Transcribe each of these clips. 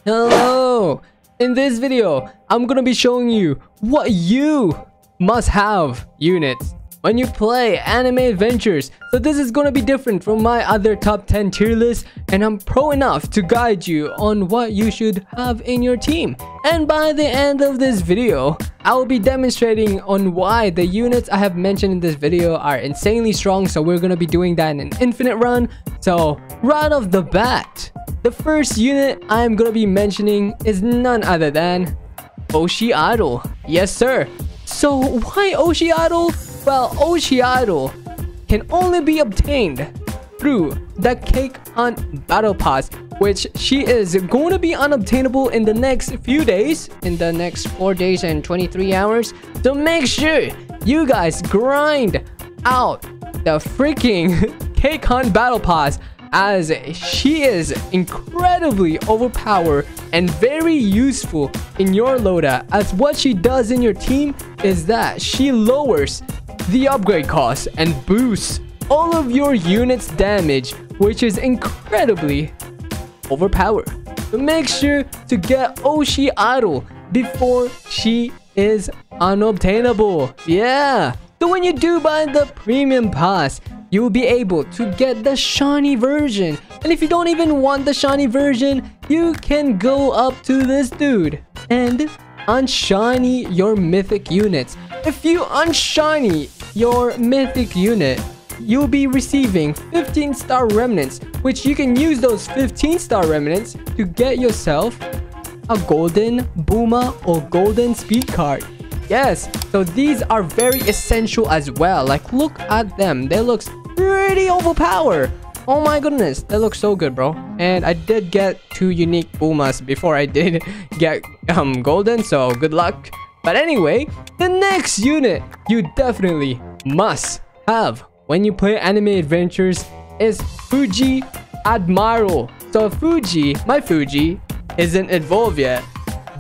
Hello! In this video, I'm gonna be showing you what you must have units when you play anime adventures. So this is gonna be different from my other top 10 tier list, and I'm pro enough to guide you on what you should have in your team. And by the end of this video, I will be demonstrating on why the units I have mentioned in this video are insanely strong. So we're gonna be doing that in an infinite run. So right off the bat, the first unit I'm gonna be mentioning is none other than Oshi Idol. Yes sir. So why Oshi Idol? Well, Oshi Idol can only be obtained through the Cake Hunt Battle Pass, which she is going to be unobtainable in the next few days, in the next 4 days and 23 hours. So make sure you guys grind out the freaking Cake Hunt Battle Pass, as she is incredibly overpowered and very useful in your loadout. As what she does in your team is that she lowers the upgrade cost and boosts all of your units damage, which is incredibly overpowered. So make sure to get Oshi Idol before she is unobtainable. Yeah. So when you do buy the premium pass, you will be able to get the shiny version. And if you don't even want the shiny version, you can go up to this dude and unshiny your mythic units. If you unshiny your mythic unit, you'll be receiving 15-star remnants, which you can use those 15-star remnants to get yourself a golden Booma or golden speed card. Yes, so these are very essential as well. Like, look at them. They look pretty overpowered. Oh my goodness, they look so good, bro. And I did get 2 unique Boomas before I did get golden, so good luck. But anyway, the next unit you definitely must have when you play anime adventures is Fuji Admiral. So my Fuji isn't evolved yet,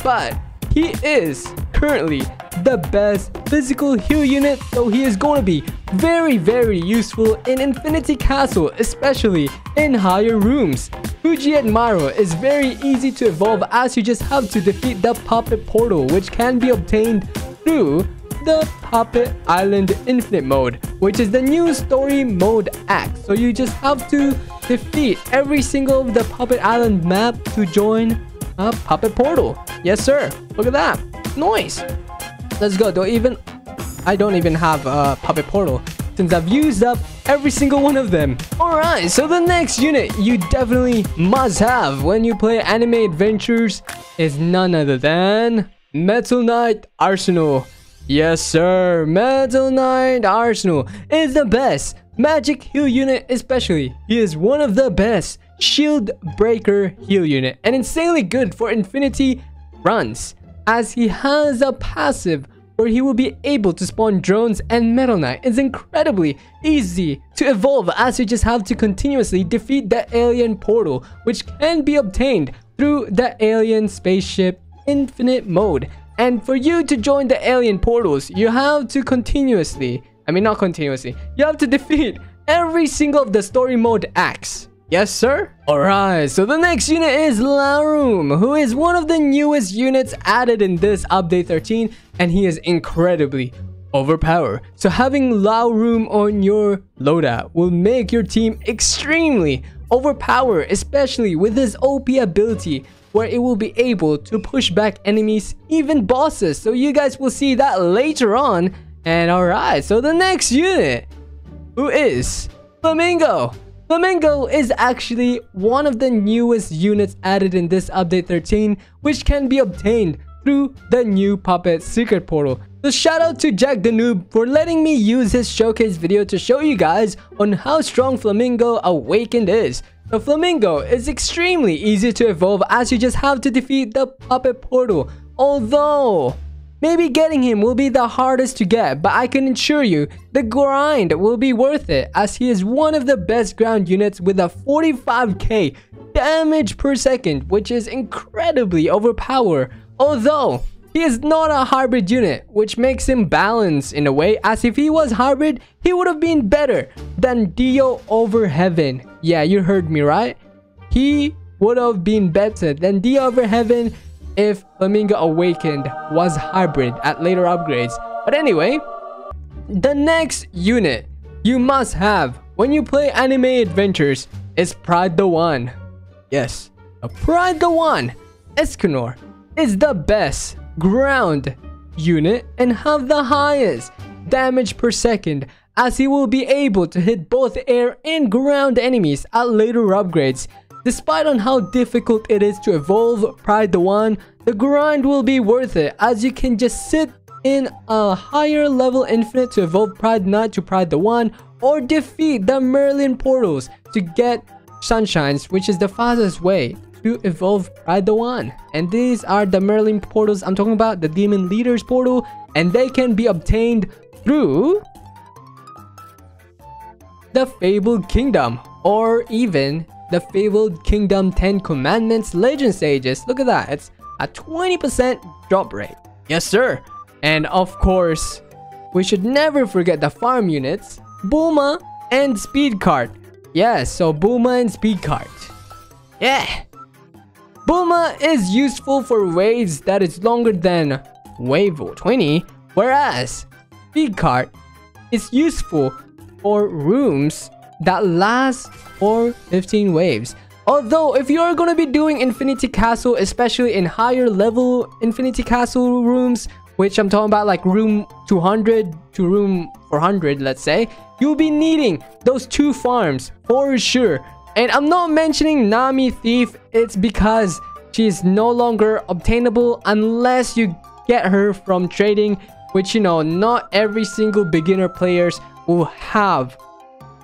but he is currently the best physical heal unit, so he is going to be very useful in Infinity Castle, especially in higher rooms. Fuji Admiral is very easy to evolve, as you just have to defeat the Puppet Portal, which can be obtained through the Puppet Island Infinite mode, which is the new story mode act. So you just have to defeat every single of the Puppet Island map to join a Puppet Portal. Yes sir, look at that. Nice. Let's go. I don't even have a Puppet Portal since I've used up every single one of them. Alright, so the next unit you definitely must have when you play anime adventures is none other than Metal Knight Arsenal. Yes sir, Metal Knight Arsenal is the best magic heal unit. Especially, he is one of the best shield breaker heal unit and insanely good for infinity runs, as he has a passive where he will be able to spawn drones, and Metal Knight is incredibly easy to evolve, as you just have to continuously defeat the alien portal, which can be obtained through the alien spaceship infinite mode. And for you to join the alien portals, you have to you have to defeat every single of the story mode acts. Yes sir. Alright, so the next unit is Larum, who is one of the newest units added in this update 13, and he is incredibly overpowered. So having Larum on your loadout will make your team extremely overpowered, especially with his OP ability, where it will be able to push back enemies, even bosses. So you guys will see that later on. And alright, so the next unit, who is Flamingo. Flamingo is actually one of the newest units added in this update 13, which can be obtained through the new Puppet Secret Portal. So shout out to Jack the Noob for letting me use his showcase video to show you guys on how strong Flamingo Awakened is. So Flamingo is extremely easy to evolve, as you just have to defeat the Puppet Portal. Although maybe getting him will be the hardest to get, but I can assure you the grind will be worth it, as he is one of the best ground units with a 45k damage per second, which is incredibly overpowered. Although he is not a hybrid unit, which makes him balanced in a way, as if he was hybrid, he would have been better than Dio over Heaven. Yeah, you heard me right. He would have been better than the other heaven if Flamingo Awakened was hybrid at later upgrades. But anyway, the next unit you must have when you play anime adventures is Pride the One. Yes, a Pride the One. Escanor is the best ground unit and have the highest damage per second, as he will be able to hit both air and ground enemies at later upgrades. Despite on how difficult it is to evolve Pride the One, the grind will be worth it, as you can just sit in a higher level infinite to evolve Pride Knight to Pride the One, or defeat the Merlin portals to get Sunshines, which is the fastest way to evolve Pride the One. And these are the Merlin portals I'm talking about, the Demon Leaders portal, and they can be obtained through the Fabled Kingdom, or even the Fabled Kingdom 10 Commandments Legend Stages. Look at that, it's a 20% drop rate. Yes sir. And of course, we should never forget the farm units, Bulma and Speed Cart. Yes, so Bulma and Speed Cart. Yeah. Bulma is useful for waves that is longer than wave 20, whereas Speed Cart is useful for rooms that last for 15 waves. Although if you're gonna be doing Infinity Castle, especially in higher level Infinity Castle rooms, which I'm talking about like room 200 to room 400, let's say, you'll be needing those two farms for sure. And I'm not mentioning Nami Thief, it's because she's no longer obtainable unless you get her from trading, which, you know, not every single beginner players will have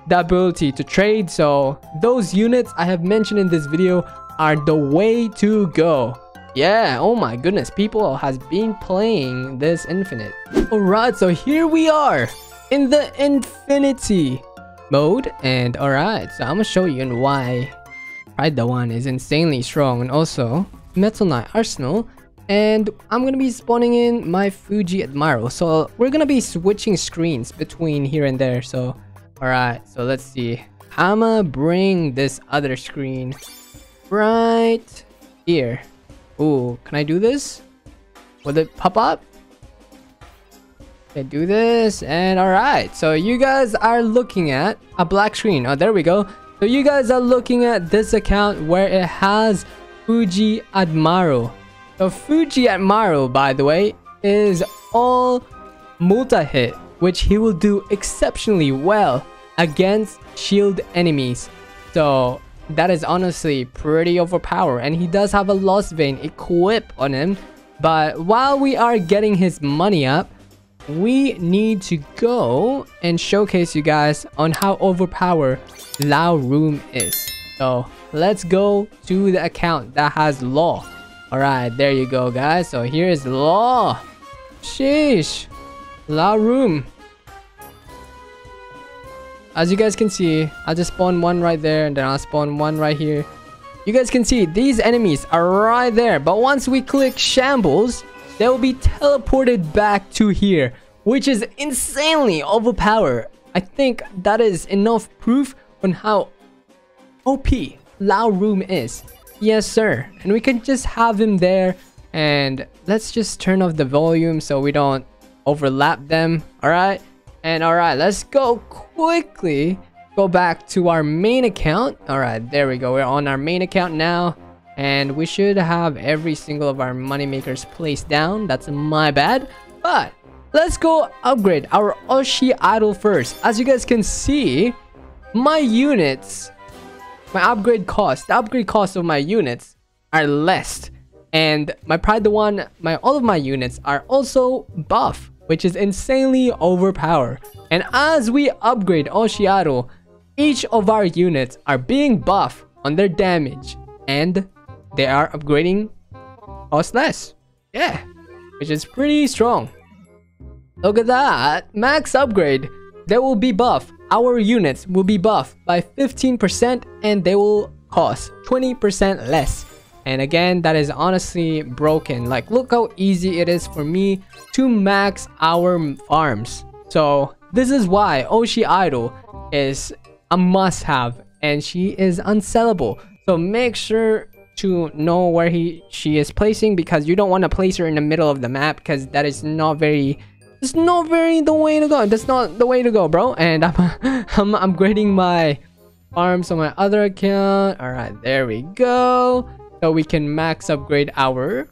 the ability to trade. So those units I have mentioned in this video are the way to go. Yeah, oh my goodness, people has been playing this infinite. Alright, so here we are in the infinity mode, and alright, so I'm gonna show you why Pride the One is insanely strong, and also Metal Knight Arsenal. And I'm gonna be spawning in my Fuji Admiral, so we're gonna be switching screens between here and there. So alright, so let's see, I'ma bring this other screen right here. Ooh, can I do this? Will it pop up? Okay, do this, and alright, so you guys are looking at a black screen. Oh, there we go. So you guys are looking at this account where it has Fuji Admiral. So Fuji Admiral, by the way, is all multi-hit, which he will do exceptionally well against shield enemies. So that is honestly pretty overpowered, and he does have a Lost Vein equip on him. But while we are getting his money up, we need to go and showcase you guys on how overpowered Lao Room is. So let's go to the account that has Law. Alright, there you go guys. So here is Law. Sheesh. Lao Room. As you guys can see, I'll just spawn one right there, and then I'll spawn one right here. You guys can see these enemies are right there, but once we click Shambles, they will be teleported back to here, which is insanely overpowered. I think that is enough proof on how OP Lao Room is. Yes sir. And we can just have him there, and let's just turn off the volume so we don't overlap them. Alright. And alright, let's go quickly go back to our main account. Alright, there we go. We're on our main account now, and we should have every single of our money makers placed down. That's my bad. But let's go upgrade our Oshi Idol first. As you guys can see, my units, my upgrade cost, the upgrade cost of my units are less, and my Pride the One, all of my units are also buff, which is insanely overpowered. And as we upgrade Oshiado, each of our units are being buffed on their damage, and they are upgrading cost less. Yeah, which is pretty strong. Look at that. Max upgrade, they will be buffed. Our units will be buffed by 15%, and they will cost 20% less. And again, that is honestly broken. Like, look how easy it is for me to max our farms. So this is why Oshi Idol is a must-have, and she is unsellable. So make sure to know where she is placing, because you don't want to place her in the middle of the map, because that is not very the way to go. That's not the way to go, bro. And I'm upgrading my farms on my other account. All right, there we go. So we can max upgrade our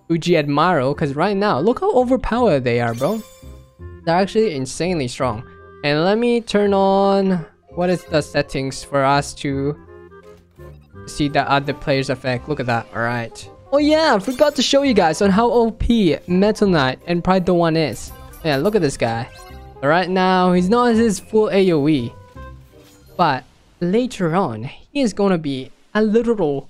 Fuji Admiral, because right now look how overpowered they are, bro. They're actually insanely strong. And let me turn on, what is the settings for us to see the other players effect. Look at that. All right. Oh yeah, I forgot to show you guys on how OP Metal Knight and Pride the One is. Yeah, look at this guy. Right now, he's not his full AoE, but later on, he is gonna be a literal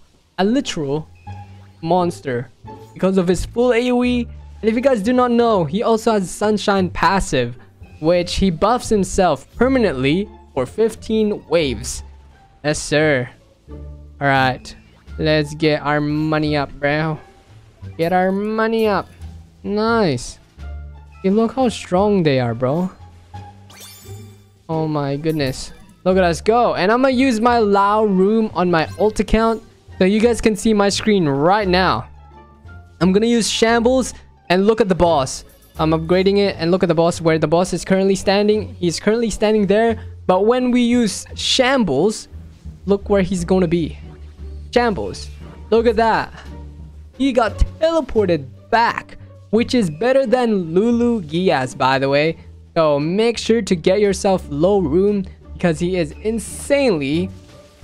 monster because of his full AoE. And if you guys do not know, he also has Sunshine passive, which he buffs himself permanently for 15 waves. Yes, sir. All right. Let's get our money up, bro. Get our money up. Nice. Hey, look how strong they are, bro. Oh my goodness. Look at us go. And I'm gonna use my Lao room on my ult account so you guys can see my screen right now. I'm gonna use Shambles and look at the boss. I'm upgrading it and look at the boss, where the boss is currently standing. He's currently standing there. But when we use Shambles, look where he's gonna be. Shambles, look at that. He got teleported back, which is better than Lulu Gias, by the way. So make sure to get yourself low room, because he is insanely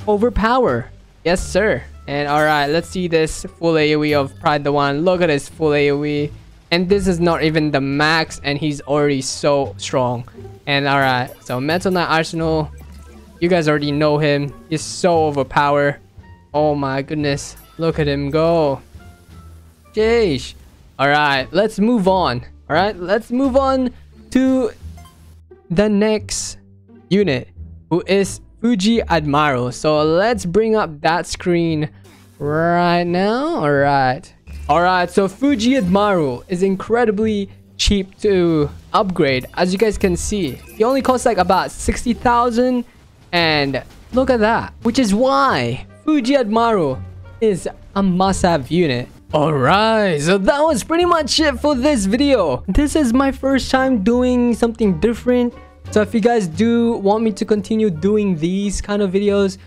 overpowered. Yes, sir. And alright, let's see this full AoE of Pride the One. Look at his full AoE. And this is not even the max, and he's already so strong. And alright, so Metal Knight Arsenal, you guys already know him. He's so overpowered. Oh my goodness, look at him go. Jeez. Alright, let's move on. Alright, let's move on to the next unit, who is Fuji Admiral. So let's bring up that screen right now. Alright, so Fuji Admiral is incredibly cheap to upgrade. As you guys can see, he only costs like about 60,000, and look at that, which is why Fuji Admiral is a must-have unit. Alright, so that was pretty much it for this video. This is my first time doing something different. So if you guys do want me to continue doing these kind of videos,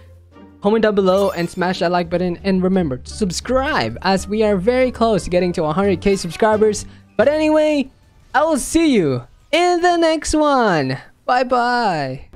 comment down below and smash that like button. And remember to subscribe, as we are very close to getting to 100k subscribers. But anyway, I will see you in the next one. Bye bye.